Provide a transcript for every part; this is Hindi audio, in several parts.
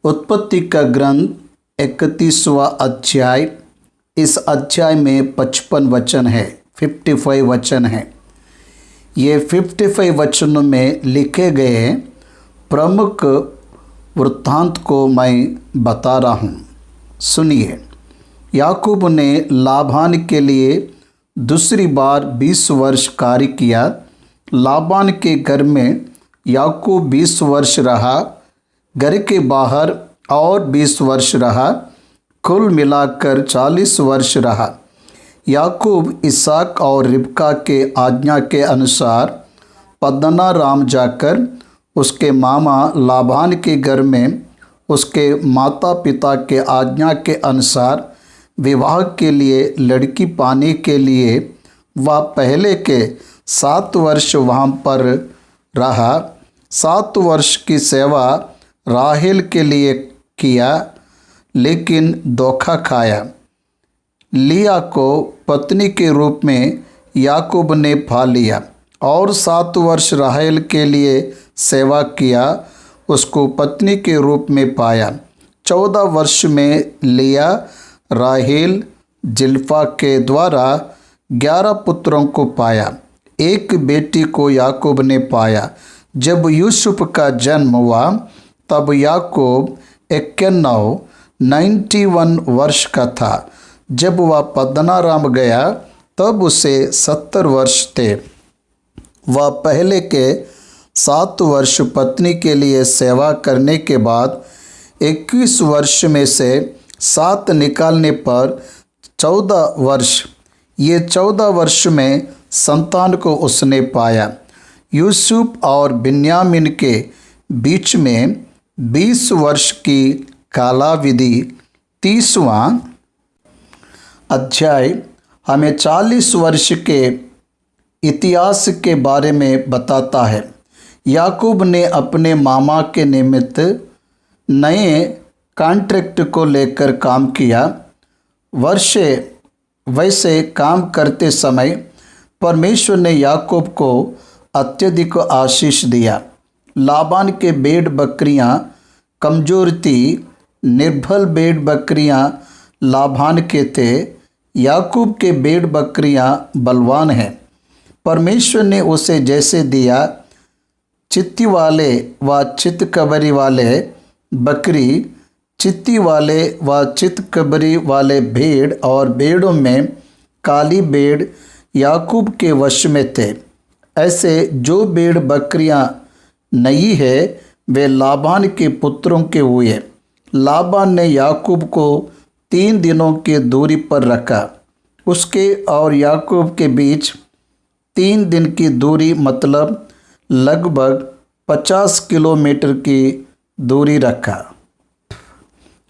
उत्पत्ति का ग्रंथ 31वां अध्याय। इस अध्याय में 55 वचन है, 55 वचन है। ये 55 वचनों में लिखे गए प्रमुख वृत्तांत को मैं बता रहा हूँ। सुनिए। याकूब ने लाबान के लिए दूसरी बार 20 वर्ष कार्य किया। लाबान के घर में याकूब 20 वर्ष रहा, घर के बाहर और 20 वर्ष रहा, कुल मिलाकर 40 वर्ष रहा। याकूब इसहाक और रिबका के आज्ञा के अनुसार पद्दनाराम जाकर उसके मामा लाबान के घर में उसके माता पिता के आज्ञा के अनुसार विवाह के लिए लड़की पाने के लिए वह पहले के 7 वर्ष वहाँ पर रहा। 7 वर्ष की सेवा राहेल के लिए किया, लेकिन धोखा खाया। लिया को पत्नी के रूप में याकूब ने पा लिया और 7 वर्ष राहेल के लिए सेवा किया, उसको पत्नी के रूप में पाया। 14 वर्ष में लिया राहेल जिल्फा के द्वारा 11 पुत्रों को पाया। एक बेटी को याकूब ने पाया। जब यूसुफ का जन्म हुआ तब याकूब 91 वर्ष का था। जब वह पद्दनाराम गया तब उसे 70 वर्ष थे। वह पहले के 7 वर्ष पत्नी के लिए सेवा करने के बाद 21 वर्ष में से 7 निकालने पर 14 वर्ष, ये 14 वर्ष में संतान को उसने पाया। यूसुफ और बिन्यामीन के बीच में 20 वर्ष की कालावधि। 30वां अध्याय हमें 40 वर्ष के इतिहास के बारे में बताता है। याकूब ने अपने मामा के निमित्त नए कॉन्ट्रैक्ट को लेकर काम किया। वैसे काम करते समय परमेश्वर ने याकूब को अत्यधिक आशीष दिया। लाबान के भेड़ बकरियां कमजोर थी, निर्बल भेड़ बकरियां लाबान के थे। याकूब के भेड़ बकरियां बलवान हैं। परमेश्वर ने उसे जैसे दिया, चित्ती वाले व चितकबरी वाले बकरी, चित्ती वाले व चितकबरी वाले भेड़ और भेड़ों में काली भेड़ याकूब के वश में थे। ऐसे जो भेड़ बकरियां नहीं है वे लाबान के पुत्रों के हुए। लाबान ने याकूब को 3 दिनों की दूरी पर रखा। उसके और याकूब के बीच 3 दिन की दूरी मतलब लगभग 50 किलोमीटर की दूरी रखा।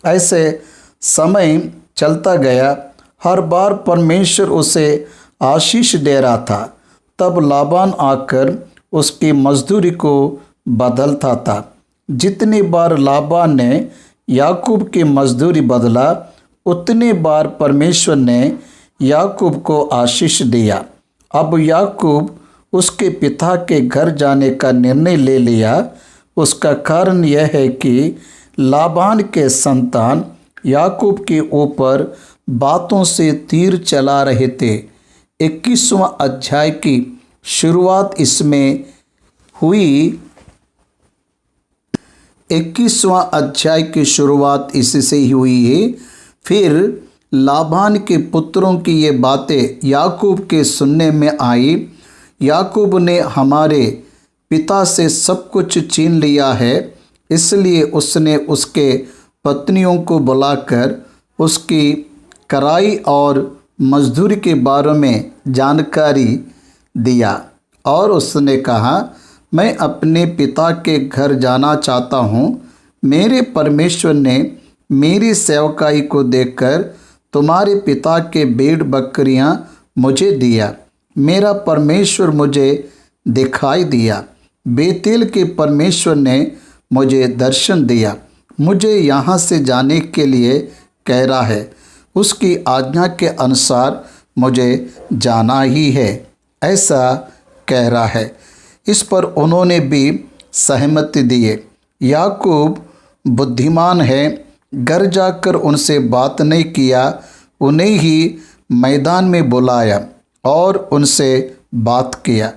ऐसे समय चलता गया। हर बार परमेश्वर उसे आशीष दे रहा था। तब लाबान आकर उसकी मजदूरी को बदलता था। जितनी बार लाबान ने याकूब की मजदूरी बदला, उतनी बार परमेश्वर ने याकूब को आशीष दिया। अब याकूब उसके पिता के घर जाने का निर्णय ले लिया। उसका कारण यह है कि लाबान के संतान याकूब के ऊपर बातों से तीर चला रहे थे। 21वां अध्याय की शुरुआत इसमें हुई। 21वां अध्याय की शुरुआत इससे ही हुई है। फिर लाबान के पुत्रों की ये बातें याकूब के सुनने में आई। याकूब ने हमारे पिता से सब कुछ छीन लिया है, इसलिए उसने उसके पत्नियों को बुलाकर उसकी कराई और मजदूरी के बारे में जानकारी दिया। और उसने कहा, मैं अपने पिता के घर जाना चाहता हूँ। मेरे परमेश्वर ने मेरी सेवकाई को देखकर तुम्हारे पिता के भेड़ बकरियाँ मुझे दिया। मेरा परमेश्वर मुझे दिखाई दिया। बेतेल के परमेश्वर ने मुझे दर्शन दिया। मुझे यहाँ से जाने के लिए कह रहा है। उसकी आज्ञा के अनुसार मुझे जाना ही है, ऐसा कह रहा है। इस पर उन्होंने भी सहमति दिए। याकूब बुद्धिमान है, घर जाकर उनसे बात नहीं किया, उन्हें ही मैदान में बुलाया और उनसे बात किया।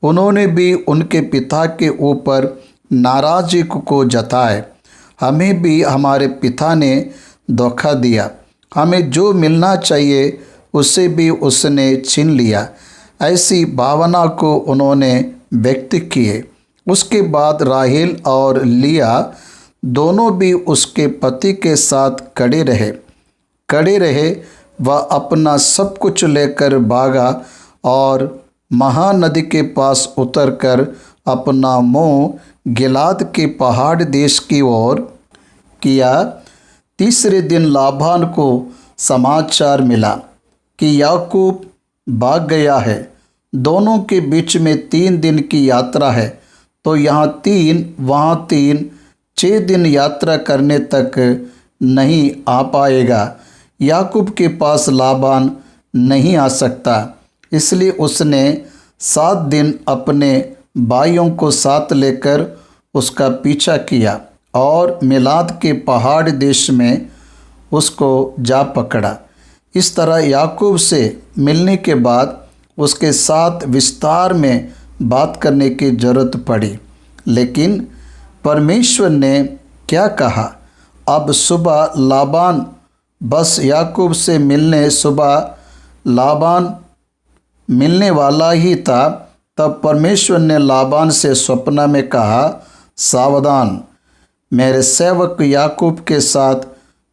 उन्होंने भी उनके पिता के ऊपर नाराज़गी को जताए। हमें भी हमारे पिता ने धोखा दिया, हमें जो मिलना चाहिए उसे भी उसने छीन लिया। ऐसी भावना को उन्होंने व्यक्त किए। उसके बाद राहेल और लिया दोनों भी उसके पति के साथ खड़े रहे। वह अपना सब कुछ लेकर भागा और महानदी के पास उतरकर अपना मुँह गिलाद के पहाड़ देश की ओर किया। तीसरे दिन लाबान को समाचार मिला कि याकूब भाग गया है। दोनों के बीच में 3 दिन की यात्रा है, तो यहाँ 3 वहाँ 3, 6 दिन यात्रा करने तक नहीं आ पाएगा। याकूब के पास लाबान नहीं आ सकता, इसलिए उसने 7 दिन अपने भाइयों को साथ लेकर उसका पीछा किया और मिलाद के पहाड़ देश में उसको जा पकड़ा। इस तरह याकूब से मिलने के बाद उसके साथ विस्तार में बात करने की जरूरत पड़ी। लेकिन परमेश्वर ने क्या कहा? अब सुबह लाबान बस याकूब से लाबान मिलने वाला ही था। तब परमेश्वर ने लाबान से स्वप्न में कहा, सावधान, मेरे सेवक याकूब के साथ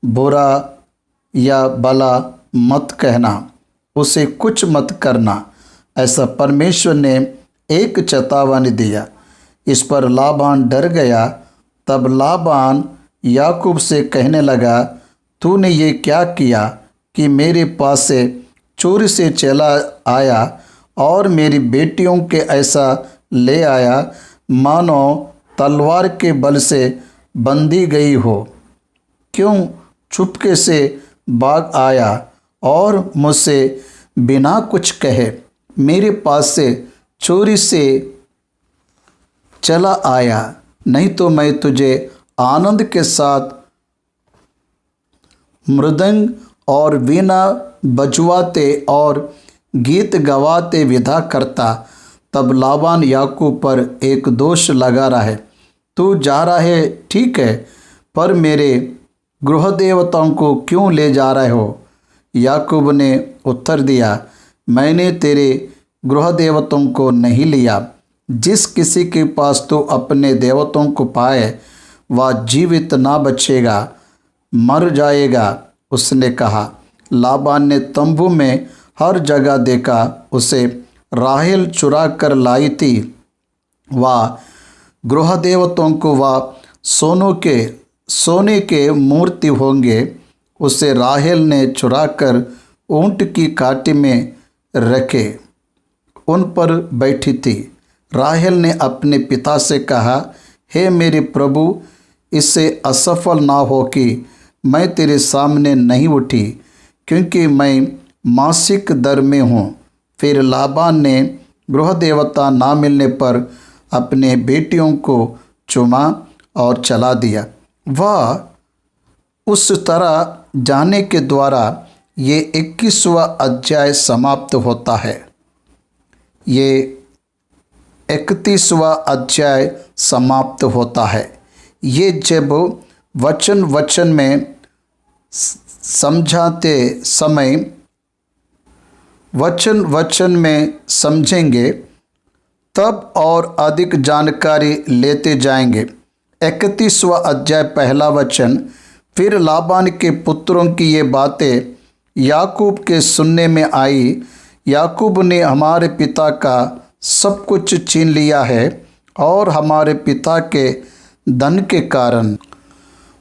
बुरा या भला मत कहना, उसे कुछ मत करना। ऐसा परमेश्वर ने एक चेतावनी दिया। इस पर लाबान डर गया। तब लाबान याकूब से कहने लगा, तूने ये क्या किया कि मेरे पास से चोरी से चला आया और मेरी बेटियों के ऐसा ले आया मानो तलवार के बल से बंधी गई हो? क्यों चुपके से भाग आया और मुझसे बिना कुछ कहे मेरे पास से चोरी से चला आया? नहीं तो मैं तुझे आनंद के साथ मृदंग और वीणा बजवाते और गीत गवाते विदा करता। तब लाबान याकूब पर एक दोष लगा रहा है, तू जा रहा है ठीक है, पर मेरे गृह देवताओं को क्यों ले जा रहे हो? याकूब ने उत्तर दिया, मैंने तेरे गृह देवताओं को नहीं लिया। जिस किसी के पास तू अपने देवताओं को पाए वह जीवित ना बचेगा, मर जाएगा। उसने कहा। लाबान ने तंबू में हर जगह देखा, उसे राहेल चुरा कर लाई थी। वह गृह देवताओं को वह सोने के मूर्ति होंगे। उसे राहेल ने चुरा कर ऊँट की काटी में रखे उन पर बैठी थी। राहेल ने अपने पिता से कहा, हे मेरे प्रभु, इससे असफल ना हो कि मैं तेरे सामने नहीं उठी, क्योंकि मैं मासिक दर में हूँ। फिर लाबान ने गृह देवता ना मिलने पर अपने बेटियों को चुमा और चला दिया। वह उस तरह जाने के द्वारा ये 21वां अध्याय समाप्त होता है। ये 31वां अध्याय समाप्त होता है। ये जब वचन वचन में समझाते समय वचन वचन में समझेंगे तब और अधिक जानकारी लेते जाएंगे। 31वां अध्याय पहला वचन, फिर लाबान के पुत्रों की ये बातें याकूब के सुनने में आई। याकूब ने हमारे पिता का सब कुछ छीन लिया है और हमारे पिता के धन के कारण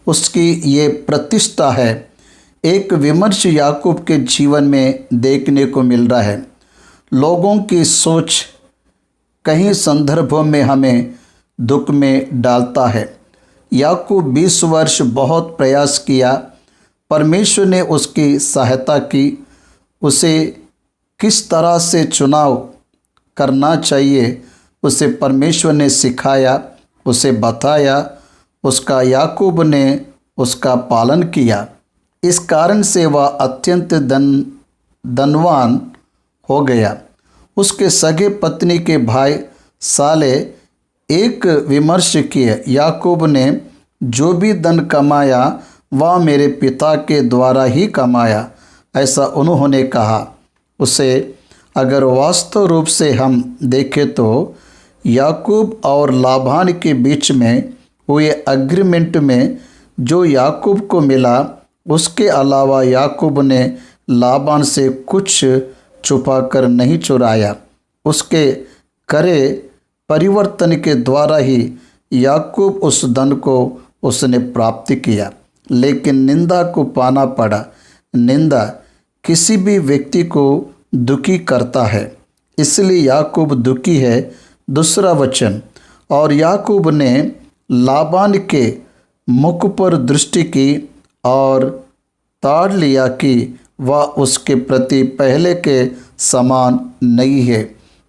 उसकी ये प्रतिष्ठा है। एक विमर्श याकूब के जीवन में देखने को मिल रहा है। लोगों की सोच कई संदर्भों में हमें दुख में डालता है। याकूब 20 वर्ष बहुत प्रयास किया, परमेश्वर ने उसकी सहायता की। उसे किस तरह से चुनाव करना चाहिए उसे परमेश्वर ने सिखाया, उसे बताया उसका याकूब ने उसका पालन किया। इस कारण से वह अत्यंत धनवान हो गया। उसके सगे पत्नी के भाई साले एक विमर्श किए, याकूब ने जो भी धन कमाया वह मेरे पिता के द्वारा ही कमाया, ऐसा उन्होंने कहा। उसे अगर वास्तव रूप से हम देखें तो याकूब और लाबान के बीच में हुए एग्रीमेंट में जो याकूब को मिला, उसके अलावा याकूब ने लाबान से कुछ छुपा कर नहीं चुराया। उसके करे परिवर्तन के द्वारा ही याकूब उस धन को उसने प्राप्त किया, लेकिन निंदा को पाना पड़ा। निंदा किसी भी व्यक्ति को दुखी करता है, इसलिए याकूब दुखी है। दूसरा वचन, और याकूब ने लाबान के मुख पर दृष्टि की और ताड़ लिया कि वह उसके प्रति पहले के समान नहीं है।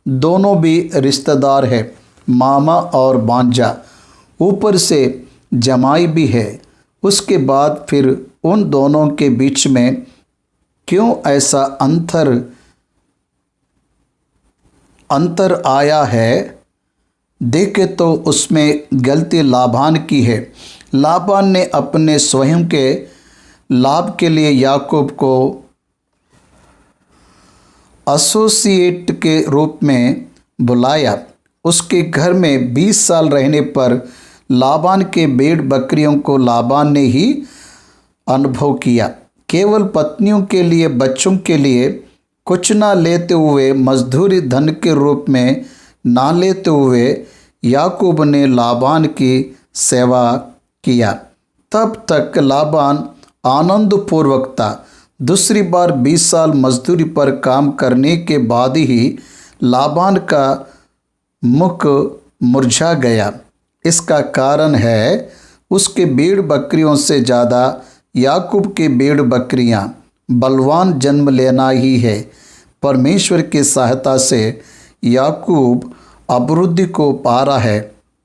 दोनों भी रिश्तेदार है, मामा और भांजा, ऊपर से जमाई भी है। उसके बाद फिर उन दोनों के बीच में क्यों ऐसा अंतर आया है? देखे तो उसमें गलती लाबान की है। लाबान ने अपने स्वयं के लाभ के लिए याकूब को एसोसिएट के रूप में बुलाया। उसके घर में 20 साल रहने पर लाबान के भेड़ बकरियों को लाबान ने ही अनुभव किया। केवल पत्नियों के लिए, बच्चों के लिए कुछ ना लेते हुए, मजदूरी धन के रूप में ना लेते हुए याकूब ने लाबान की सेवा किया। तब तक लाबान आनंदपूर्वक था। दूसरी बार 20 साल मजदूरी पर काम करने के बाद ही लाबान का मुख मुरझा गया। इसका कारण है उसके भेड़ बकरियों से ज़्यादा याकूब के भेड़ बकरियां बलवान जन्म लेना ही है। परमेश्वर की सहायता से याकूब अभिवृद्धि को पा रहा है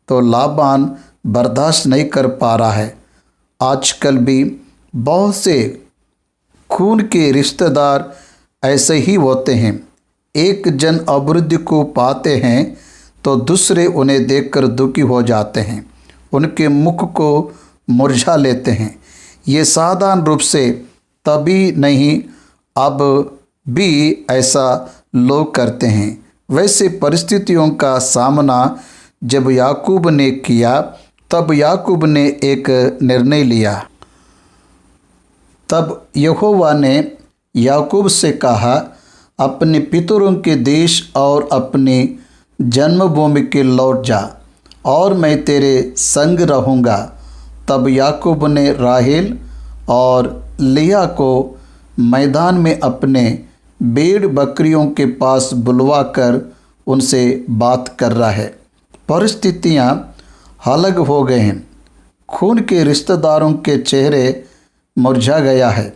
तो लाबान बर्दाश्त नहीं कर पा रहा है। आजकल भी बहुत से खून के रिश्तेदार ऐसे ही होते हैं। एक जन अभिवृद्धि को पाते हैं तो दूसरे उन्हें देखकर दुखी हो जाते हैं, उनके मुख को मुरझा लेते हैं। ये साधारण रूप से तभी नहीं, अब भी ऐसा लोग करते हैं। वैसे परिस्थितियों का सामना जब याकूब ने किया, तब याकूब ने एक निर्णय लिया। तब यहोवा ने याकूब से कहा, अपने पितरों के देश और अपनी जन्मभूमि के लौट जा और मैं तेरे संग रहूँगा। तब याकूब ने राहेल और लिया को मैदान में अपने भेड़ बकरियों के पास बुलवाकर उनसे बात कर रहा है। परिस्थितियाँ अलग हो गए हैं। खून के रिश्तेदारों के चेहरे मुरझा गया है।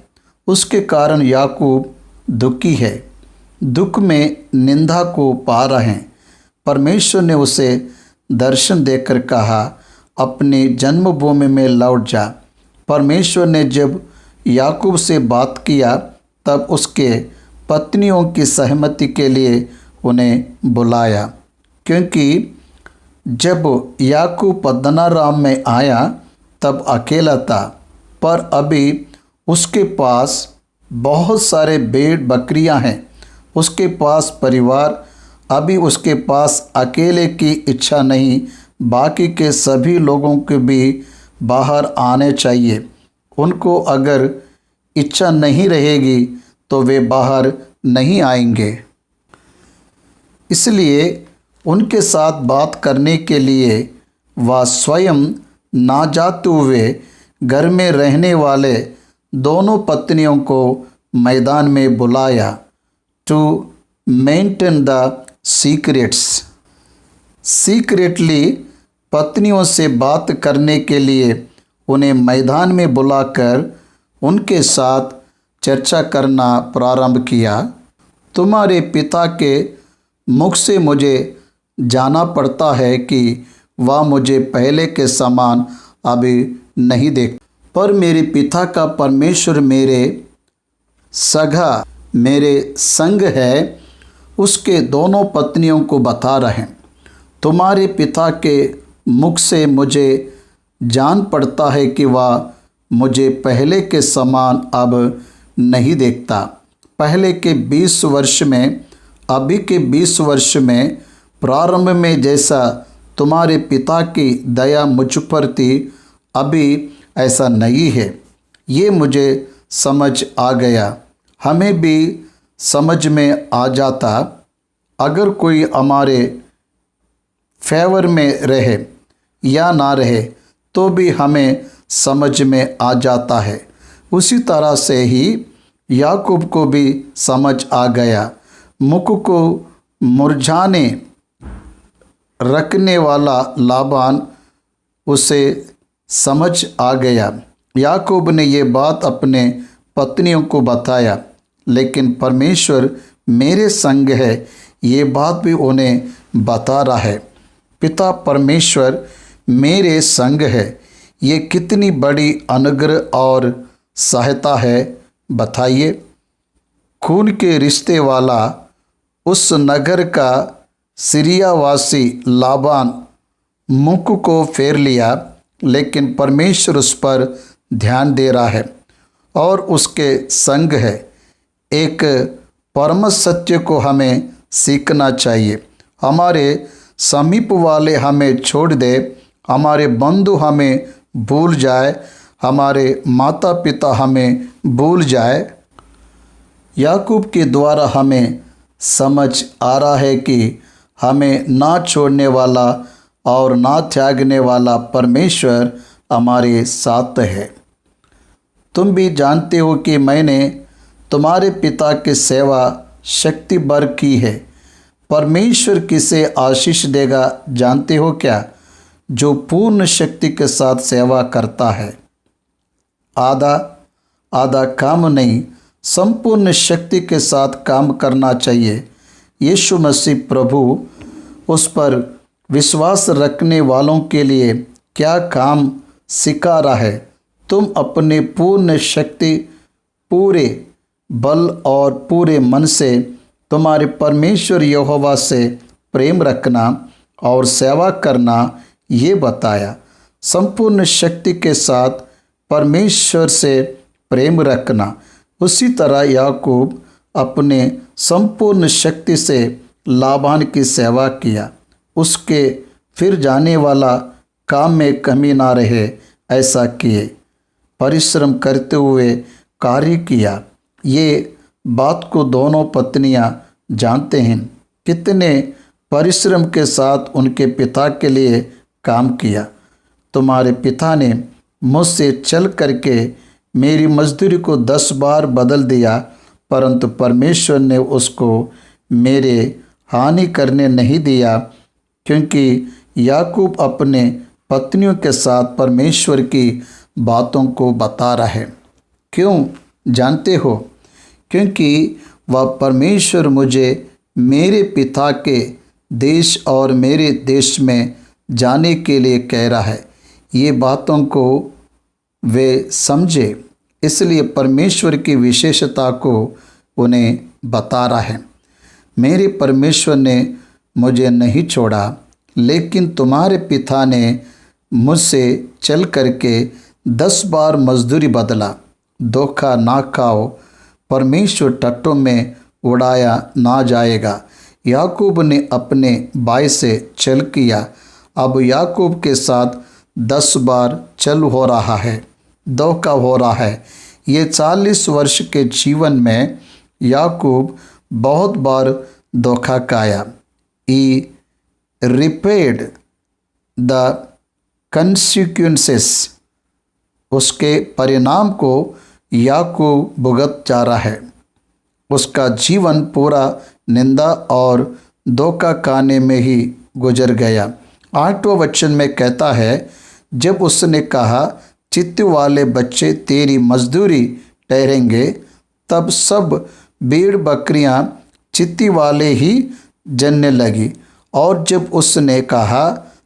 उसके कारण याकूब दुखी है, दुख में निंदा को पा रहे हैं। परमेश्वर ने उसे दर्शन देकर कहा, अपनी जन्मभूमि में लौट जा। परमेश्वर ने जब याकूब से बात किया तब उसके पत्नियों की सहमति के लिए उन्हें बुलाया, क्योंकि जब याकूब पद्दनाराम में आया तब अकेला था, पर अभी उसके पास बहुत सारे भेड़ बकरियां हैं। उसके पास परिवार, अभी उसके पास अकेले की इच्छा नहीं, बाकी के सभी लोगों को भी बाहर आने चाहिए। उनको अगर इच्छा नहीं रहेगी तो वे बाहर नहीं आएंगे। इसलिए उनके साथ बात करने के लिए वह स्वयं ना जाते हुए घर में रहने वाले दोनों पत्नियों को मैदान में बुलाया, to maintain the secrets. Secretly पत्नियों से बात करने के लिए उन्हें मैदान में बुलाकर उनके साथ चर्चा करना प्रारंभ किया। तुम्हारे पिता के मुख से मुझे जाना पड़ता है कि वह मुझे पहले के समान अभी नहीं देख, पर मेरे पिता का परमेश्वर मेरे सगा मेरे संग है, उसके दोनों पत्नियों को बता रहे, तुम्हारे पिता के मुख से मुझे जान पड़ता है कि वह मुझे पहले के समान अब नहीं देखता। पहले के 20 वर्ष में, अभी के 20 वर्ष में, प्रारंभ में जैसा तुम्हारे पिता की दया मुझ पर थी, अभी ऐसा नहीं है। ये मुझे समझ आ गया। हमें भी समझ में आ जाता, अगर कोई हमारे फेवर में रहे या ना रहे तो भी हमें समझ में आ जाता है। उसी तरह से ही याकूब को भी समझ आ गया। मुख को मुरझाने रखने वाला लाबान उसे समझ आ गया। याकूब ने ये बात अपने पत्नियों को बताया, लेकिन परमेश्वर मेरे संग है, ये बात भी उन्हें बता रहा है। पिता परमेश्वर मेरे संग है, ये कितनी बड़ी अनुग्रह और सहायता है बताइए। खून के रिश्ते वाला उस नगर का सीरियावासी लाबान मुख को फेर लिया, लेकिन परमेश्वर उस पर ध्यान दे रहा है और उसके संग है। एक परम सत्य को हमें सीखना चाहिए। हमारे समीप वाले हमें छोड़ दे, हमारे बंधु हमें भूल जाए, हमारे माता पिता हमें भूल जाए, याकूब के द्वारा हमें समझ आ रहा है कि हमें ना छोड़ने वाला और ना त्यागने वाला परमेश्वर हमारे साथ है। तुम भी जानते हो कि मैंने तुम्हारे पिता की सेवा शक्ति भर की है। परमेश्वर किसे आशीष देगा जानते हो क्या? जो पूर्ण शक्ति के साथ सेवा करता है। आधा आधा काम नहीं, संपूर्ण शक्ति के साथ काम करना चाहिए। यीशु मसीह प्रभु उस पर विश्वास रखने वालों के लिए क्या काम सिखा रहा है। तुम अपने पूर्ण शक्ति, पूरे बल और पूरे मन से तुम्हारे परमेश्वर यहोवा से प्रेम रखना और सेवा करना, ये बताया। संपूर्ण शक्ति के साथ परमेश्वर से प्रेम रखना। उसी तरह याकूब अपने संपूर्ण शक्ति से लाबान की सेवा किया। उसके फिर जाने वाला काम में कमी ना रहे, ऐसा किए। परिश्रम करते हुए कार्य किया। ये बात को दोनों पत्नियां जानते हैं। कितने परिश्रम के साथ उनके पिता के लिए काम किया। तुम्हारे पिता ने मुझसे चल करके मेरी मजदूरी को 10 बार बदल दिया, परंतु परमेश्वर ने उसको मेरे हानि करने नहीं दिया, क्योंकि याकूब अपने पत्नियों के साथ परमेश्वर की बातों को बता रहा है। क्यों जानते हो? क्योंकि वह परमेश्वर मुझे मेरे पिता के देश और मेरे देश में जाने के लिए कह रहा है। ये बातों को वे समझे, इसलिए परमेश्वर की विशेषता को उन्हें बता रहा है। मेरे परमेश्वर ने मुझे नहीं छोड़ा, लेकिन तुम्हारे पिता ने मुझसे चल करके 10 बार मजदूरी बदला। धोखा ना खाओ, परमेश्वर टट्टों में उड़ाया ना जाएगा। याकूब ने अपने भाई से चल किया। अब याकूब के साथ 10 बार चल हो रहा है, धोखा हो रहा है। ये 40 वर्ष के जीवन में याकूब बहुत बार धोखा खाया। ही रिपेड द कंसिक्वेंसेस, उसके परिणाम को याकूब भुगत जा रहा है। उसका जीवन पूरा निंदा और धोखा खाने में ही गुजर गया। 8वां वचन में कहता है, जब उसने कहा चित्त वाले बच्चे तेरी मजदूरी ठहरेंगे, तब सब भेड़ बकरियां चित्ती वाले ही जनने लगी। और जब उसने कहा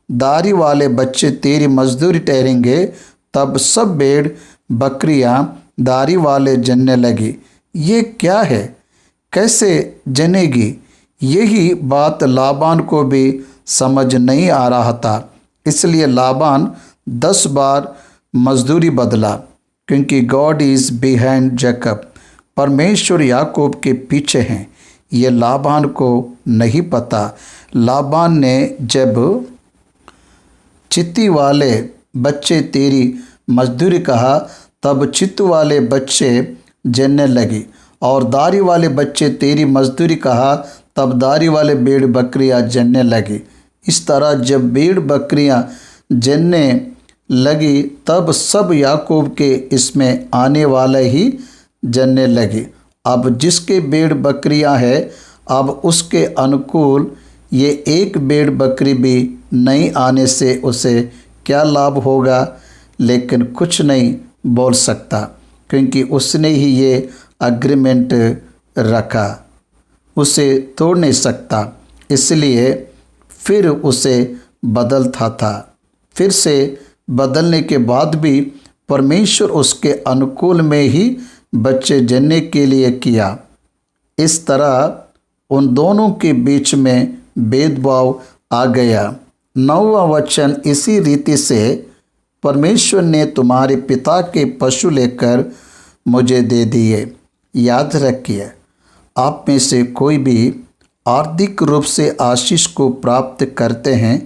दारी वाले बच्चे तेरी मजदूरी ठहरेंगे। तब सब भेड़ बकरियां दारी वाले जनने लगी। ये क्या है, कैसे जनेगी? यही बात लाबान को भी समझ नहीं आ रहा था। इसलिए लाबान 10 बार मजदूरी बदला, क्योंकि गॉड इज बिहाइंड जैकब। परमेश्वर याकूब के पीछे हैं। ये लाबान को नहीं पता। लाबान ने जब चित्ती वाले बच्चे तेरी मजदूरी कहा, तब चित्त वाले बच्चे जनने लगी, और दारी वाले बच्चे तेरी मजदूरी कहा, तब दारी वाले भेड़ बकरियां जनने लगी। इस तरह जब भेड़ बकरियां जनने लगी, तब सब याकूब के इसमें आने वाले ही जनने लगी। अब जिसके भेड़ बकरियां हैं, अब उसके अनुकूल ये एक भेड़ बकरी भी नहीं आने से उसे क्या लाभ होगा? लेकिन कुछ नहीं बोल सकता, क्योंकि उसने ही ये अग्रीमेंट रखा, उसे तोड़ नहीं सकता। इसलिए फिर उसे बदलता था। फिर से बदलने के बाद भी परमेश्वर उसके अनुकूल में ही बच्चे जनने के लिए किया। इस तरह उन दोनों के बीच में भेदभाव आ गया। 9वां वचन इसी रीति से, परमेश्वर ने तुम्हारे पिता के पशु लेकर मुझे दे दिए। याद रखिए, आप में से कोई भी आर्थिक रूप से आशीष को प्राप्त करते हैं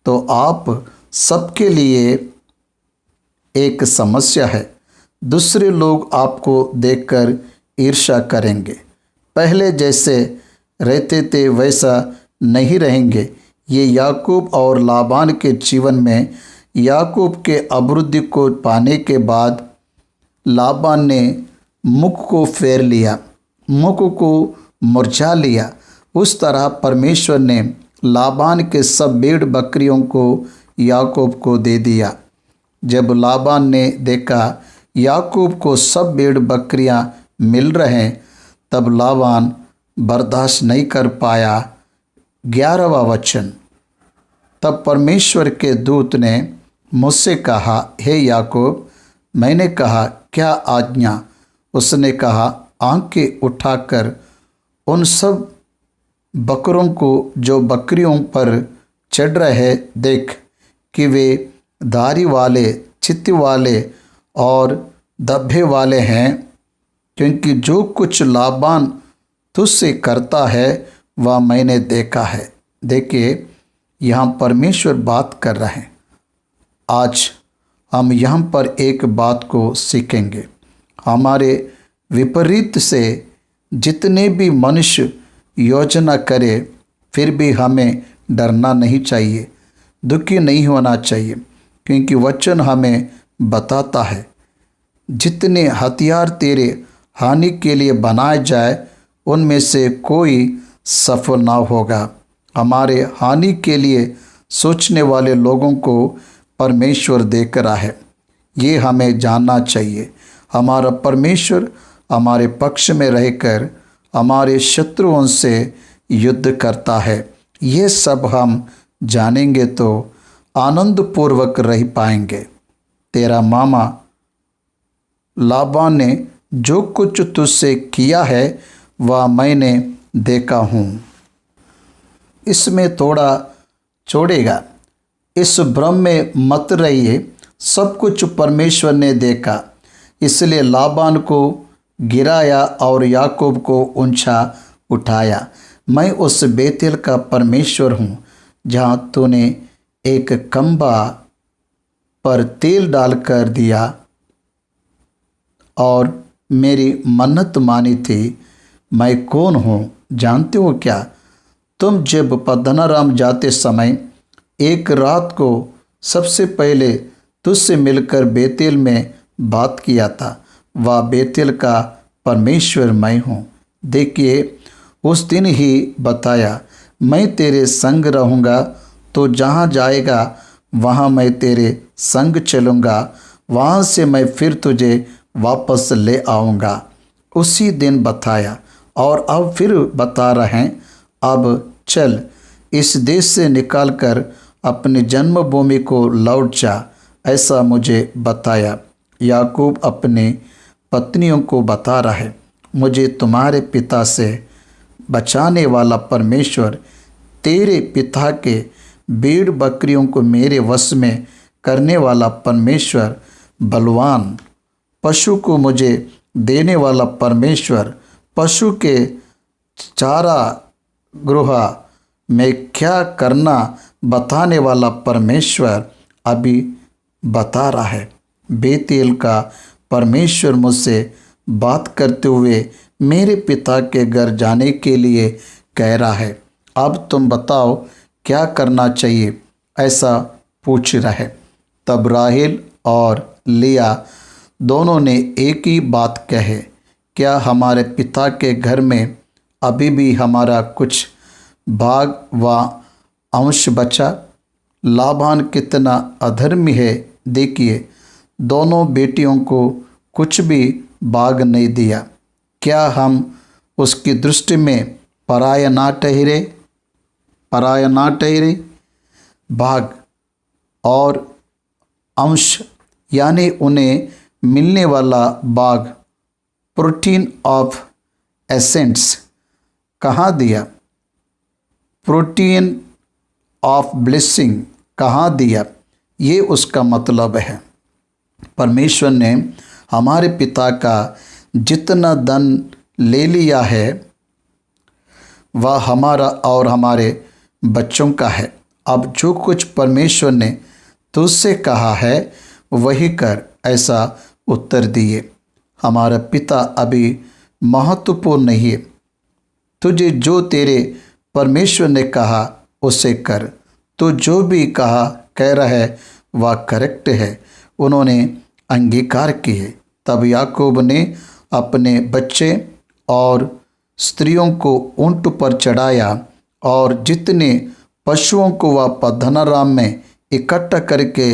तो आप सबके लिए एक समस्या है। दूसरे लोग आपको देखकर ईर्ष्या करेंगे। पहले जैसे रहते थे वैसा नहीं रहेंगे। ये याकूब और लाबान के जीवन में याकूब के अभिवृद्धि को पाने के बाद लाबान ने मुख को फेर लिया, मुख को मुरझा लिया। उस तरह परमेश्वर ने लाबान के सब भेड़ बकरियों को याकूब को दे दिया। जब लाबान ने देखा याकूब को सब भेड़ बकरियां मिल रहे हैं, तब लाबान बर्दाश्त नहीं कर पाया। 11वां वचन, तब परमेश्वर के दूत ने मुझसे कहा, हे याकूब। मैंने कहा, क्या आज्ञा? उसने कहा, आंखें उठाकर उन सब बकरों को जो बकरियों पर चढ़ रहे देख, कि वे धारी वाले, चित्ती वाले और धब्बे वाले हैं, क्योंकि जो कुछ लाबान तुझसे करता है वह मैंने देखा है। देखिए, यहाँ परमेश्वर बात कर रहे हैं। आज हम यहाँ पर एक बात को सीखेंगे। हमारे विपरीत से जितने भी मनुष्य योजना करे, फिर भी हमें डरना नहीं चाहिए, दुखी नहीं होना चाहिए, क्योंकि वचन हमें बताता है जितने हथियार तेरे हानि के लिए बनाए जाए, उनमें से कोई सफल ना होगा। हमारे हानि के लिए सोचने वाले लोगों को परमेश्वर देख रहा है, ये हमें जानना चाहिए। हमारा परमेश्वर हमारे पक्ष में रहकर हमारे शत्रुओं से युद्ध करता है। ये सब हम जानेंगे तो आनंदपूर्वक रह पाएंगे। तेरा मामा लाबान ने जो कुछ तुझसे किया है वह मैंने देखा हूँ। इसमें थोड़ा छोड़ेगा। इस भ्रम में मत रहिए। सब कुछ परमेश्वर ने देखा, इसलिए लाबान को गिराया और याकूब को ऊंचा उठाया। मैं उस बेतेल का परमेश्वर हूँ, जहाँ तूने एक खंभा पर तेल डालकर दिया और मेरी मन्नत मानी थी। मैं कौन हूँ जानते हो क्या? तुम जब पद्दनाराम जाते समय एक रात को सबसे पहले तुझसे मिलकर बेतेल में बात किया था, वह बेतेल का परमेश्वर मैं हूँ। देखिए, उस दिन ही बताया, मैं तेरे संग रहूँगा, तो जहाँ जाएगा वहाँ मैं तेरे संग चलूँगा, वहाँ से मैं फिर तुझे वापस ले आऊँगा। उसी दिन बताया और अब फिर बता रहे हैं, अब चल, इस देश से निकालकर अपनी जन्मभूमि को लौट जा, ऐसा मुझे बताया। याकूब अपने पत्नियों को बता रहा है, मुझे तुम्हारे पिता से बचाने वाला परमेश्वर, तेरे पिता के भेड़ बकरियों को मेरे वश में करने वाला परमेश्वर, बलवान पशु को मुझे देने वाला परमेश्वर, पशु के चारा गृह में क्या करना बताने वाला परमेश्वर अभी बता रहा है। बेतेल का परमेश्वर मुझसे बात करते हुए मेरे पिता के घर जाने के लिए कह रहा है। अब तुम बताओ क्या करना चाहिए, ऐसा पूछ रहा है। तब राहेल और लिया दोनों ने एक ही बात कहे, क्या हमारे पिता के घर में अभी भी हमारा कुछ भाग व अंश बचा? लाबान कितना अधर्मी है, देखिए, दोनों बेटियों को कुछ भी भाग नहीं दिया। क्या हम उसकी दृष्टि में पराया ना ठहरे? भाग और अंश यानी उन्हें मिलने वाला भाग, प्रोटीन ऑफ एसेंट्स कहाँ दिया? प्रोटीन ऑफ ब्लेसिंग कहाँ दिया? ये उसका मतलब है। परमेश्वर ने हमारे पिता का जितना धन ले लिया है वह हमारा और हमारे बच्चों का है। अब जो कुछ परमेश्वर ने तुझसे कहा है वही कर, ऐसा उत्तर दिए। हमारा पिता अभी महत्वपूर्ण नहीं है। तुझे जो तेरे परमेश्वर ने कहा उसे कर। तो जो भी कह रहा है वह करेक्ट है। उन्होंने अंगीकार किए। तब याकूब ने अपने बच्चे और स्त्रियों को ऊंट पर चढ़ाया और जितने पशुओं को वह पद्दनराम में इकट्ठा करके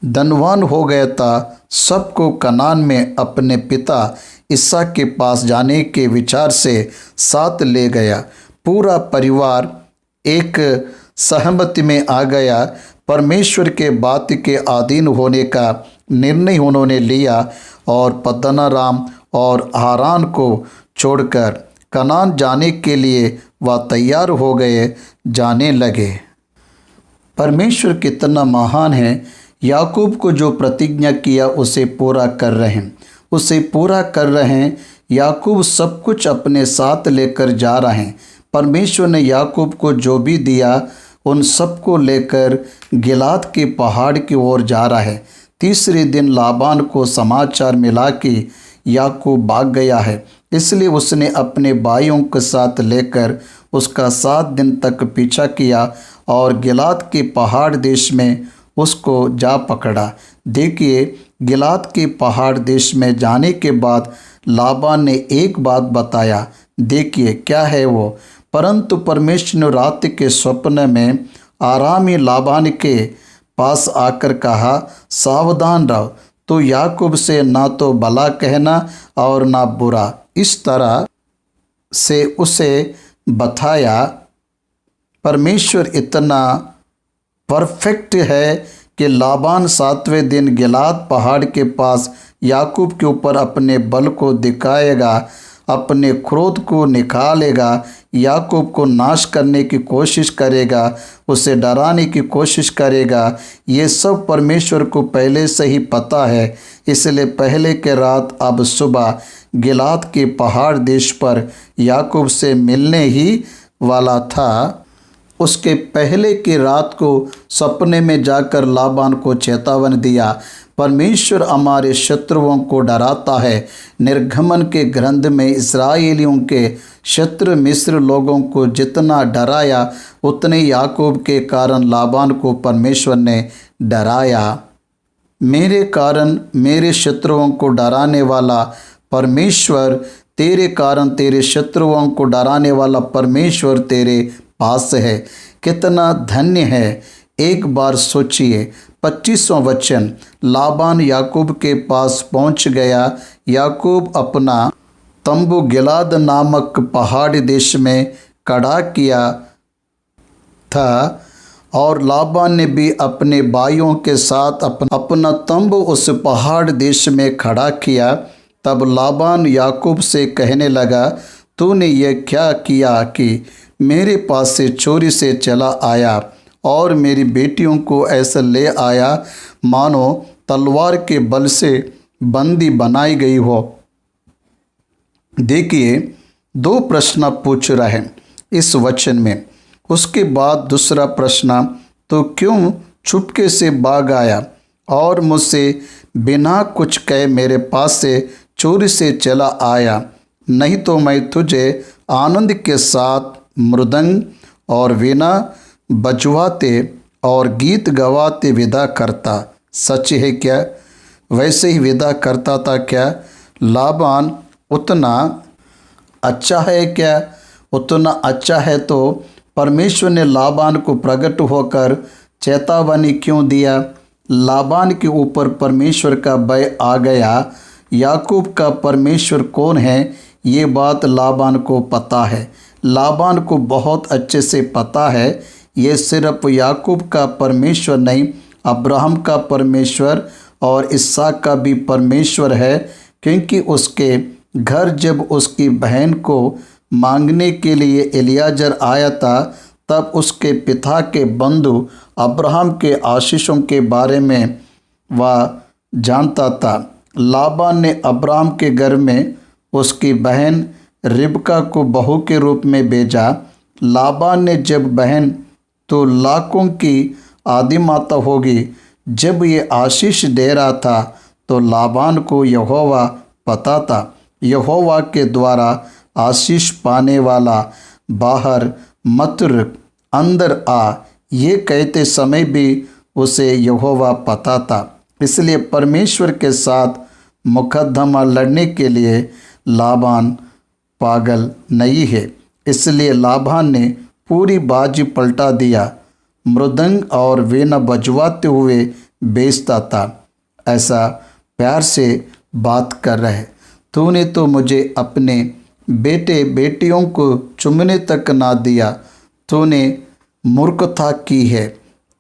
धनवान हो गया था, सबको कनान में अपने पिता इसहाक के पास जाने के विचार से साथ ले गया। पूरा परिवार एक सहमति में आ गया। परमेश्वर के बात के अधीन होने का निर्णय उन्होंने लिया और पद्दनराम और हारान को छोड़कर कनान जाने के लिए वह तैयार हो गए, जाने लगे। परमेश्वर कितना महान है। याकूब को जो प्रतिज्ञा किया उसे पूरा कर रहे हैं। याकूब सब कुछ अपने साथ लेकर जा रहे हैं। परमेश्वर ने याकूब को जो भी दिया उन सबको लेकर गिलाद के पहाड़ की ओर जा रहा है। तीसरे दिन लाबान को समाचार मिला कि याकूब भाग गया है, इसलिए उसने अपने भाइयों के साथ लेकर उसका 7 दिन तक पीछा किया और गिलाद के पहाड़ देश में उसको जा पकड़ा। देखिए, गिलाद के पहाड़ देश में जाने के बाद लाबान ने एक बात बताया। देखिए क्या है वो। परंतु परमेश्वर ने रात के स्वप्न में आरामी लाबान के पास आकर कहा, सावधान रहो, तो याकूब से ना तो भला कहना और ना बुरा। इस तरह से उसे बताया। परमेश्वर इतना परफेक्ट है कि लाबान 7वें दिन गिलाद पहाड़ के पास याकूब के ऊपर अपने बल को दिखाएगा, अपने क्रोध को निकालेगा, याकूब को नाश करने की कोशिश करेगा, उसे डराने की कोशिश करेगा। ये सब परमेश्वर को पहले से ही पता है। इसलिए पहले के रात अब सुबह गिलाद के पहाड़ देश पर याकूब से मिलने ही वाला था। उसके पहले की रात को सपने में जाकर लाबान को चेतावनी दिया, परमेश्वर हमारे शत्रुओं को डराता है। निर्गमन के ग्रंथ में इस्राएलियों के शत्रु मिस्र लोगों को जितना डराया उतने याकूब के कारण लाबान को परमेश्वर ने डराया। मेरे कारण मेरे शत्रुओं को डराने वाला परमेश्वर, तेरे कारण तेरे शत्रुओं को डराने वाला परमेश्वर तेरे पास है। कितना धन्य है। एक बार सोचिए, 25वां वचन। लाबान याकूब के पास पहुंच गया। याकूब अपना तंबू गिलाद नामक पहाड़ी देश में खड़ा किया। था और लाबान ने भी अपने भाइयों के साथ अपना तंबू उस पहाड़ देश में खड़ा किया। तब लाबान याकूब से कहने लगा, तूने यह क्या किया कि मेरे पास से चोरी से चला आया और मेरी बेटियों को ऐसा ले आया मानो तलवार के बल से बंदी बनाई गई हो। देखिए, दो प्रश्न पूछ रहे हैं इस वचन में। उसके बाद दूसरा प्रश्न, तो क्यों चुपके से भाग आया और मुझसे बिना कुछ कहे मेरे पास से चोरी से चला आया? नहीं तो मैं तुझे आनंद के साथ मृदंग और वीणा बजवाते और गीत गवाते विदा करता। सच है क्या? वैसे ही विदा करता था क्या? लाबान उतना अच्छा है क्या? उतना अच्छा है तो परमेश्वर ने लाबान को प्रकट होकर चेतावनी क्यों दिया? लाबान के ऊपर परमेश्वर का भय आ गया। याकूब का परमेश्वर कौन है ये बात लाबान को पता है। लाबान को बहुत अच्छे से पता है ये सिर्फ याकूब का परमेश्वर नहीं, अब्राहम का परमेश्वर और इसहाक का भी परमेश्वर है। क्योंकि उसके घर जब उसकी बहन को मांगने के लिए एलियाजर आया था, तब उसके पिता के बंधु अब्राहम के आशीषों के बारे में वह जानता था। लाबान ने अब्राहम के घर में उसकी बहन रिबका को बहू के रूप में भेजा। लाबान ने जब बहन तो लाखों की आदि माता होगी, जब ये आशीष दे रहा था तो लाबान को यहोवा पता था। यहोवा के द्वारा आशीष पाने वाला बाहर मत रुक, अंदर आ, ये कहते समय भी उसे यहोवा पता था। इसलिए परमेश्वर के साथ मुकदमा लड़ने के लिए लाबान पागल नहीं है। इसलिए लाबान ने पूरी बाजी पलटा दिया, मृदंग और वीणा बजवाते हुए बेचता था। ऐसा प्यार से बात कर रहे, तूने तो मुझे अपने बेटे बेटियों को चुमने तक ना दिया। तूने मूर्खता की है।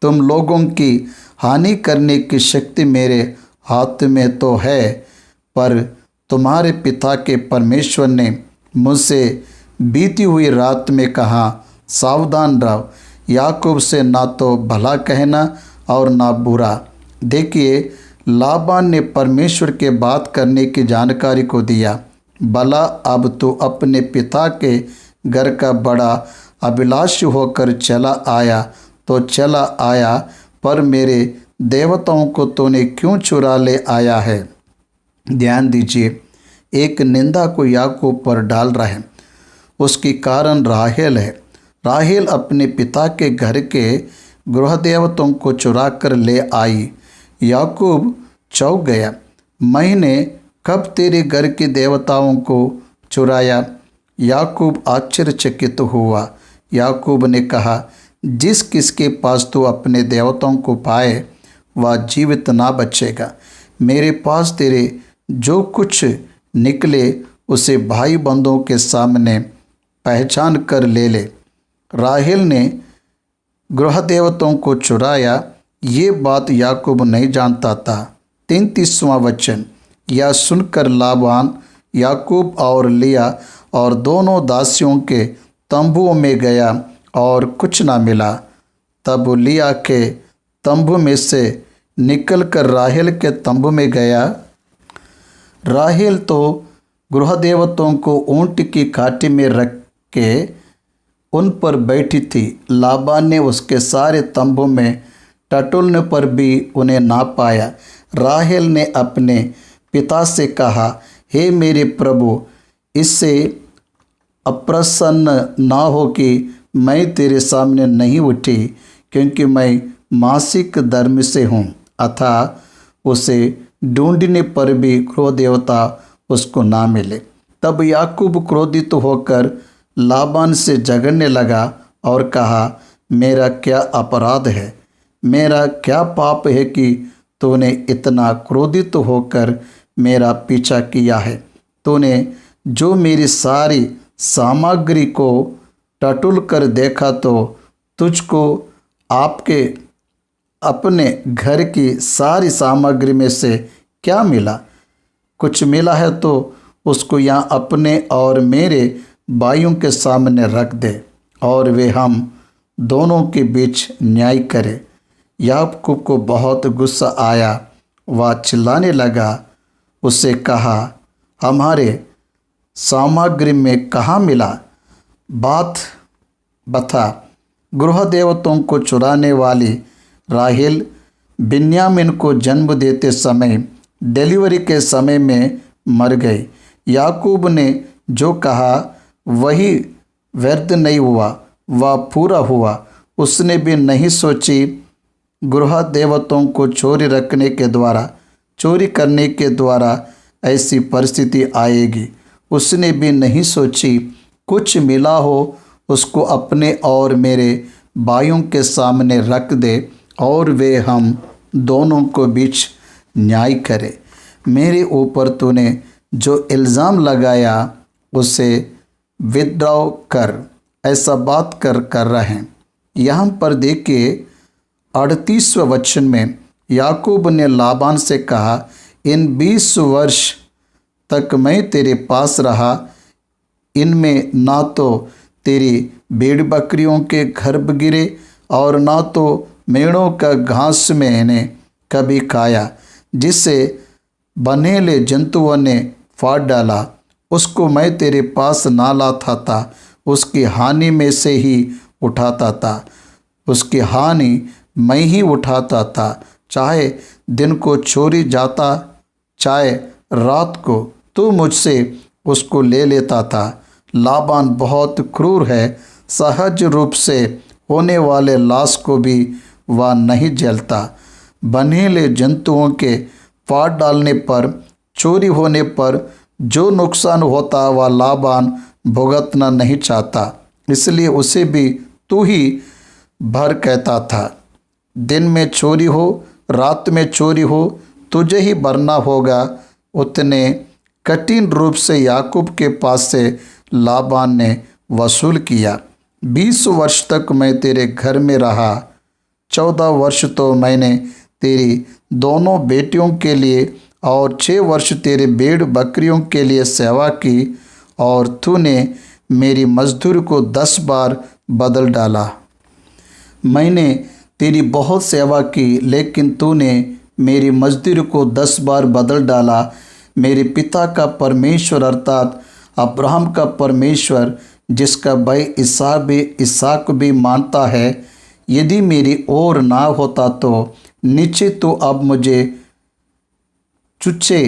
तुम लोगों की हानि करने की शक्ति मेरे हाथ में तो है, पर तुम्हारे पिता के परमेश्वर ने मुझसे बीती हुई रात में कहा, सावधान रहो, याकूब से ना तो भला कहना और ना बुरा। देखिए, लाबान ने परमेश्वर के बात करने की जानकारी को दिया। भला अब तो अपने पिता के घर का बड़ा अभिलाषी होकर चला आया तो चला आया, पर मेरे देवताओं को तूने क्यों चुरा ले आया है? ध्यान दीजिए, एक निंदा को याकूब पर डाल रहा है। उसकी कारण राहेल है। राहेल अपने पिता के घर के गृह देवताओं को चुरा कर ले आई। याकूब चौंक गया, मैंने कब तेरे घर के देवताओं को चुराया? याकूब आश्चर्यचकित हुआ। याकूब ने कहा, जिस किसके पास तू अपने देवताओं को पाए वह जीवित ना बचेगा। मेरे पास तेरे जो कुछ निकले उसे भाई बंधुओं के सामने पहचान कर ले ले। राहेल ने गृह देवताओं को चुराया, ये बात याकूब नहीं जानता था। 33वां वचन, यह सुनकर लाबान याकूब और लिया और दोनों दासियों के तंबुओं में गया और कुछ ना मिला। तब लिया के तंबू में से निकलकर राहेल के तंबू में गया। राहेल तो गृह देवताओं को ऊँट की काठी में रख के उन पर बैठी थी। लाबान ने उसके सारे तंबू में टटोलने पर भी उन्हें ना पाया। राहेल ने अपने पिता से कहा, हे मेरे प्रभु, इससे अप्रसन्न ना हो कि मैं तेरे सामने नहीं उठी, क्योंकि मैं मासिक धर्म से हूँ। अतः उसे ढूंढने पर भी गृह देवता उसको ना मिले। तब याकूब क्रोधित होकर लाबान से झगड़ने लगा और कहा, मेरा क्या अपराध है? मेरा क्या पाप है कि तूने इतना क्रोधित होकर मेरा पीछा किया है? तूने जो मेरी सारी सामग्री को टटोल कर देखा तो तुझको आपके अपने घर की सारी सामग्री में से क्या मिला? कुछ मिला है तो उसको यहाँ अपने और मेरे भाइयों के सामने रख दे और वे हम दोनों के बीच न्याय करे। याकूब को बहुत गुस्सा आया, वह चिल्लाने लगा, उससे कहा, हमारे सामग्री में कहाँ मिला? बात बता। गृह देवताओं को चुराने वाली राहेल बिन्यामीन को जन्म देते समय डिलीवरी के समय में मर गई। याकूब ने जो कहा वही व्यर्थ नहीं हुआ, वह पूरा हुआ। उसने भी नहीं सोची गृह देवताओं को चोरी करने के द्वारा ऐसी परिस्थिति आएगी। उसने भी नहीं सोची कुछ मिला हो उसको अपने और मेरे भाइयों के सामने रख दे और वे हम दोनों को बीच न्याय करे। मेरे ऊपर तूने जो इल्ज़ाम लगाया उसे विथड्रॉ कर। ऐसा बात कर रहे हैं। यहाँ पर देखिए 38वें वचन में याकूब ने लाबान से कहा, इन 20 वर्ष तक मैं तेरे पास रहा, इनमें ना तो तेरी भेड़ बकरियों के गर्भ गिरे और ना तो मेढ़ों का घास मैंने कभी खाया, जिसे बनेले जंतुओं ने फाड़ डाला। उसको मैं तेरे पास ना लाता था, उसकी हानि में से ही उठाता था, उसकी हानि मैं ही उठाता था। चाहे दिन को चोरी जाता, चाहे रात को, तू मुझसे उसको ले लेता था। लाबान बहुत क्रूर है, सहज रूप से होने वाले लाश को भी वह नहीं जलता। बनेले जंतुओं के फाड़ डालने पर, चोरी होने पर जो नुकसान होता वह लाबान भुगतना नहीं चाहता, इसलिए उसे भी तू ही भर कहता था। दिन में चोरी हो, रात में चोरी हो, तुझे ही भरना होगा। उतने कठिन रूप से याकूब के पास से लाबान ने वसूल किया। 20 वर्ष तक मैं तेरे घर में रहा, 14 वर्ष तो मैंने तेरी दोनों बेटियों के लिए और 6 वर्ष तेरे भेड़ बकरियों के लिए सेवा की, और तूने मेरी मजदूरी को 10 बार बदल डाला। मैंने तेरी बहुत सेवा की, लेकिन तूने मेरी मजदूरी को 10 बार बदल डाला। मेरे पिता का परमेश्वर अर्थात अब्राहम का परमेश्वर, जिसका भाई इसहाक भी मानता है, यदि मेरी ओर ना होता तो निश्चित तो अब मुझे चुच्चे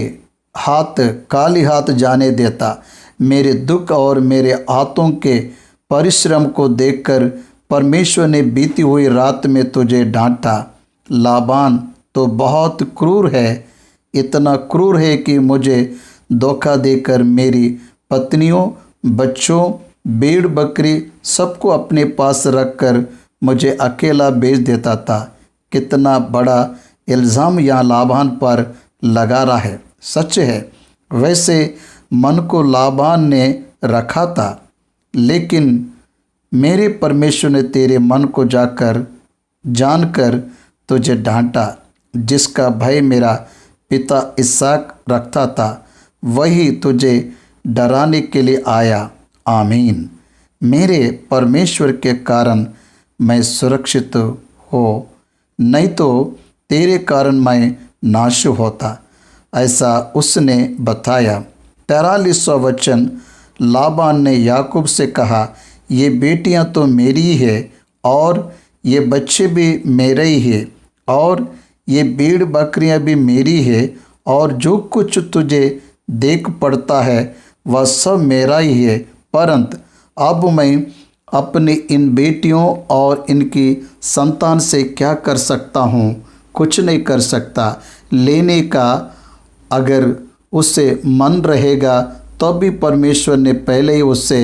हाथ काली हाथ जाने देता। मेरे दुख और मेरे हाथों के परिश्रम को देखकर परमेश्वर ने बीती हुई रात में तुझे डांटा। लाबान तो बहुत क्रूर है, इतना क्रूर है कि मुझे धोखा देकर मेरी पत्नियों, बच्चों, भेड़ बकरी सबको अपने पास रखकर मुझे अकेला भेज देता था। कितना बड़ा इल्ज़ाम यहाँ लाबान पर लगा रहा है। सच है, वैसे मन को लाबान ने रखा था, लेकिन मेरे परमेश्वर ने तेरे मन को जानकर तुझे डांटा। जिसका भय मेरा पिता इसहाक रखता था, वही तुझे डराने के लिए आया। आमीन। मेरे परमेश्वर के कारण मैं सुरक्षित हो, नहीं तो तेरे कारण मैं नाश होता। ऐसा उसने बताया। 43वां वचन, लाबान ने याकूब से कहा, ये बेटियां तो मेरी ही है और ये बच्चे भी मेरे ही है और ये भेड़ बकरियां भी मेरी है, और जो कुछ तुझे देख पड़ता है वह सब मेरा ही है। परंतु अब मैं अपनी इन बेटियों और इनकी संतान से क्या कर सकता हूँ? कुछ नहीं कर सकता। लेने का अगर उससे मन रहेगा तो भी परमेश्वर ने पहले ही उससे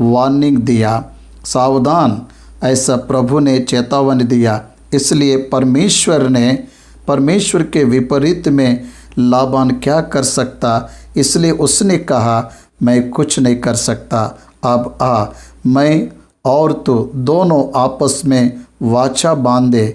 वार्निंग दिया, सावधान, ऐसा प्रभु ने चेतावनी दिया। इसलिए परमेश्वर के विपरीत में लाबान क्या कर सकता, इसलिए उसने कहा मैं कुछ नहीं कर सकता। अब आ, मैं और तो दोनों आपस में वाचा बांधे।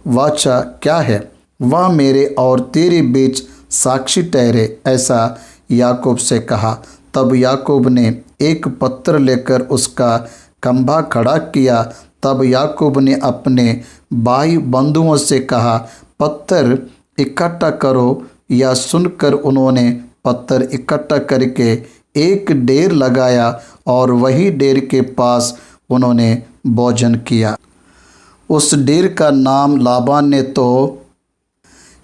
वाचा क्या है? वह मेरे और तेरे बीच साक्षी ठहरे, ऐसा याकूब से कहा। तब याकूब ने एक पत्थर लेकर उसका खंभा खड़ा किया। तब याकूब ने अपने भाई बंधुओं से कहा, पत्थर इकट्ठा करो। या सुनकर उन्होंने पत्थर इकट्ठा करके एक डेर लगाया और वही डेर के पास उन्होंने भोजन किया। उस डेर का नाम लाबान ने तो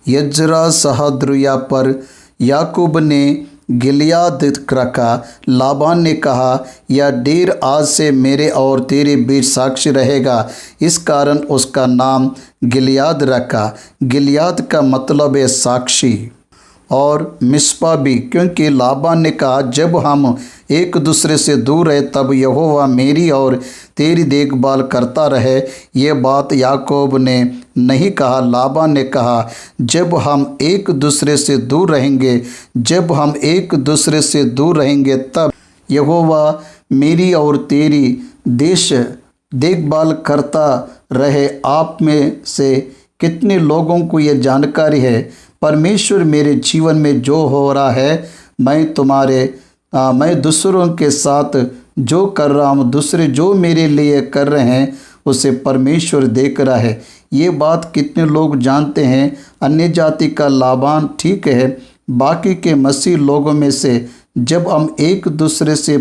यज्रा सहद्रुया पर याकूब ने गिलियाद रखा। लाबान ने कहा, यह डेर आज से मेरे और तेरे बीच साक्षी रहेगा। इस कारण उसका नाम गिलियाद रखा। गिलियाद का मतलब है साक्षी। और मिस्पा भी, क्योंकि लाबान ने कहा, जब हम एक दूसरे से दूर रहे तब यहोवा मेरी और तेरी देखभाल करता रहे। ये बात याकूब ने नहीं कहा, लाबान ने कहा, जब हम एक दूसरे से दूर रहेंगे, जब हम एक दूसरे से दूर रहेंगे तब यहोवा मेरी और तेरी देखभाल करता रहे। आप में से कितने लोगों को ये जानकारी है? परमेश्वर मेरे जीवन में जो हो रहा है, मैं दूसरों के साथ जो कर रहा हूँ, दूसरे जो मेरे लिए कर रहे हैं, उसे परमेश्वर देख रहा है। ये बात कितने लोग जानते हैं? अन्य जाति का लाबान ठीक है, बाकी के मसीह लोगों में से जब हम एक दूसरे से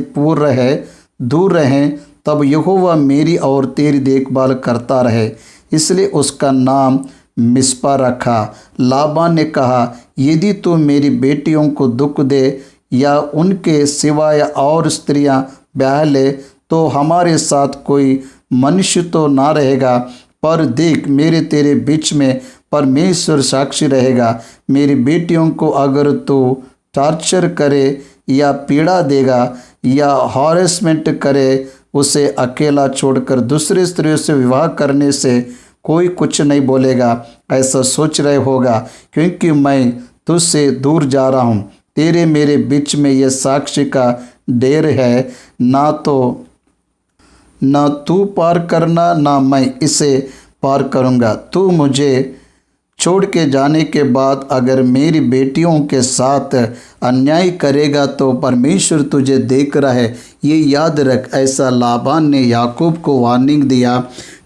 दूर रहें तब यहोवा मेरी और तेरी देखभाल करता रहे, इसलिए उसका नाम मिस्पा रखा। लाबान ने कहा, यदि तू मेरी बेटियों को दुख दे या उनके सिवाय और स्त्रियां ब्याह ले तो हमारे साथ कोई मनुष्य तो ना रहेगा। पर देख, मेरे तेरे बीच में परमेश्वर साक्षी रहेगा। मेरी बेटियों को अगर तू टॉर्चर करे या पीड़ा देगा या हॉरेसमेंट करे, उसे अकेला छोड़कर दूसरे स्त्रियों से विवाह करने से कोई कुछ नहीं बोलेगा। ऐसा सोच रहे होगा, क्योंकि मैं तुझसे दूर जा रहा हूँ। तेरे मेरे बीच में यह साक्षी का डेर है, ना तू पार करना ना मैं इसे पार करूँगा। तू मुझे छोड़ के जाने के बाद अगर मेरी बेटियों के साथ अन्याय करेगा तो परमेश्वर तुझे देख रहा है, ये याद रख। ऐसा लाबान ने याकूब को वार्निंग दिया।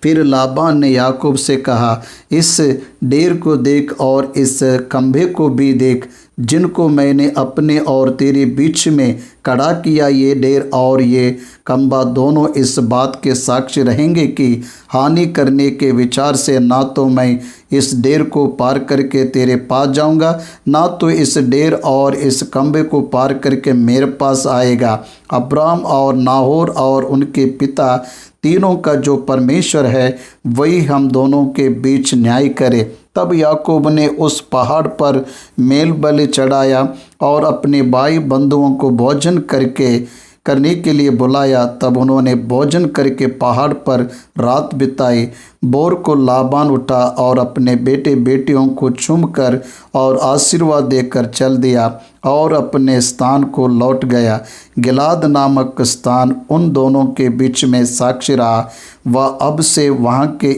फिर लाबान ने याकूब से कहा, इस डेर को देख और इस खंभे को भी देख, जिनको मैंने अपने और तेरे बीच में खड़ा किया। ये डेर और ये खंभा दोनों इस बात के साक्षी रहेंगे कि हानि करने के विचार से ना तो मैं इस डेर को पार करके तेरे पास जाऊंगा, ना तो इस डेर और इस खंभे को पार करके मेरे पास आएगा। अब्राहम और नाहोर और उनके पिता तीनों का जो परमेश्वर है, वही हम दोनों के बीच न्याय करे। तब याकूब ने उस पहाड़ पर मेल बलि चढ़ाया और अपने भाई बंधुओं को भोजन करने के लिए बुलाया। तब उन्होंने भोजन करके पहाड़ पर रात बिताई। भोर को लाबान उठा और अपने बेटे बेटियों को चूमकर और आशीर्वाद देकर चल दिया और अपने स्थान को लौट गया। गिलाद नामक स्थान उन दोनों के बीच में साक्षी रहा। वह अब से वहाँ के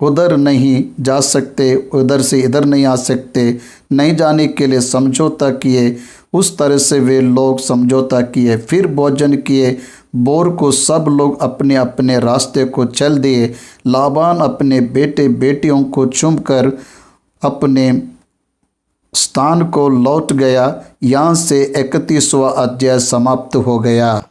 उधर नहीं जा सकते, उधर से इधर नहीं आ सकते। नहीं जाने के लिए समझौता किए। उस तरह से वे लोग समझौता किए। फिर भोजन किए। भोर को सब लोग अपने अपने रास्ते को चल दिए। लाबान अपने बेटे बेटियों को चूमकर अपने स्थान को लौट गया। यहाँ से 31वां अध्याय समाप्त हो गया।